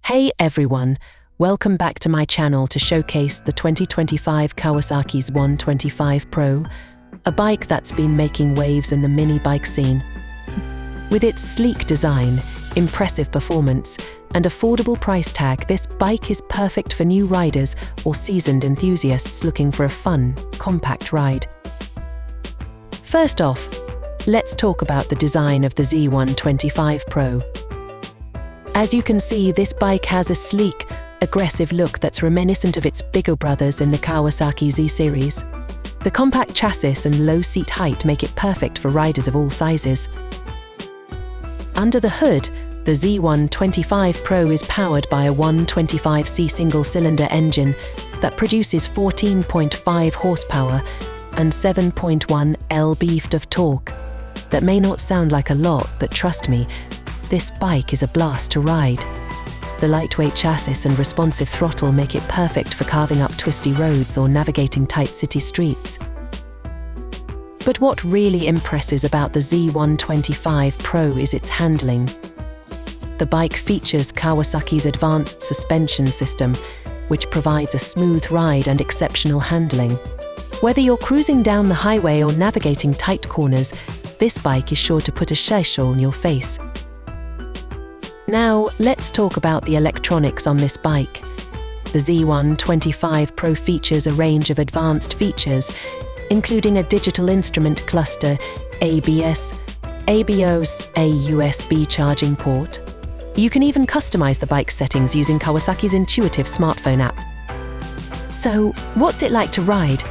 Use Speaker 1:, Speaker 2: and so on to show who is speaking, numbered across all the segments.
Speaker 1: Hey everyone, welcome back to my channel to showcase the 2025 Kawasaki Z125 Pro, a bike that's been making waves in the mini bike scene. With its sleek design, impressive performance, and affordable price tag, this bike is perfect for new riders or seasoned enthusiasts looking for a fun, compact ride. First off, let's talk about the design of the Z125 Pro. As you can see, this bike has a sleek, aggressive look that's reminiscent of its bigger brothers in the Kawasaki Z series. The compact chassis and low seat height make it perfect for riders of all sizes. Under the hood, the Z125 Pro is powered by a 125C single-cylinder engine that produces 14.5 horsepower and 7.1 lb of torque. That may not sound like a lot, but trust me, this bike is a blast to ride. The lightweight chassis and responsive throttle make it perfect for carving up twisty roads or navigating tight city streets. But what really impresses about the Z125 Pro is its handling. The bike features Kawasaki's advanced suspension system, which provides a smooth ride and exceptional handling. Whether you're cruising down the highway or navigating tight corners, this bike is sure to put a smile on your face. Now, let's talk about the electronics on this bike. The Z125 Pro features a range of advanced features, including a digital instrument cluster, ABS, ABOS, a USB charging port. You can even customize the bike settings using Kawasaki's intuitive smartphone app. So, what's it like to ride?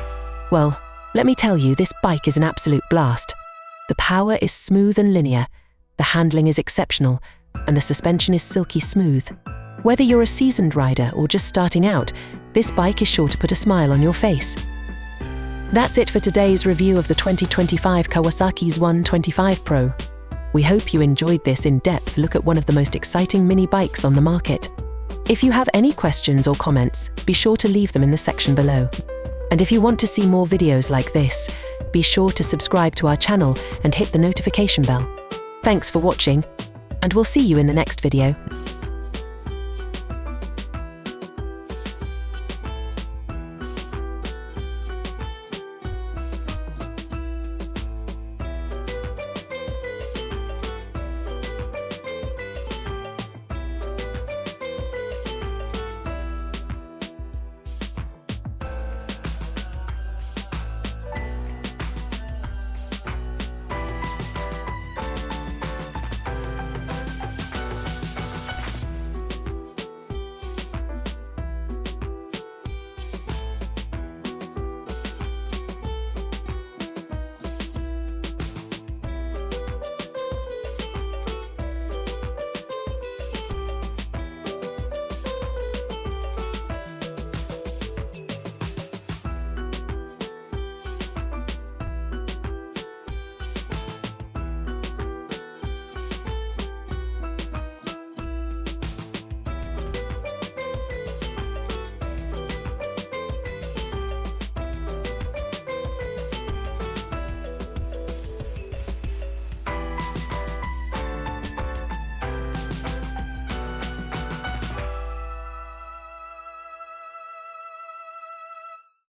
Speaker 1: Well, let me tell you, this bike is an absolute blast. The power is smooth and linear, the handling is exceptional, and the suspension is silky smooth. Whether you're a seasoned rider or just starting out, this bike is sure to put a smile on your face. That's it for today's review of the 2025 Kawasaki Z125 Pro. We hope you enjoyed this in-depth look at one of the most exciting mini bikes on the market. If you have any questions or comments, be sure to leave them in the section below. And if you want to see more videos like this, be sure to subscribe to our channel and hit the notification bell. Thanks for watching, and we'll see you in the next video.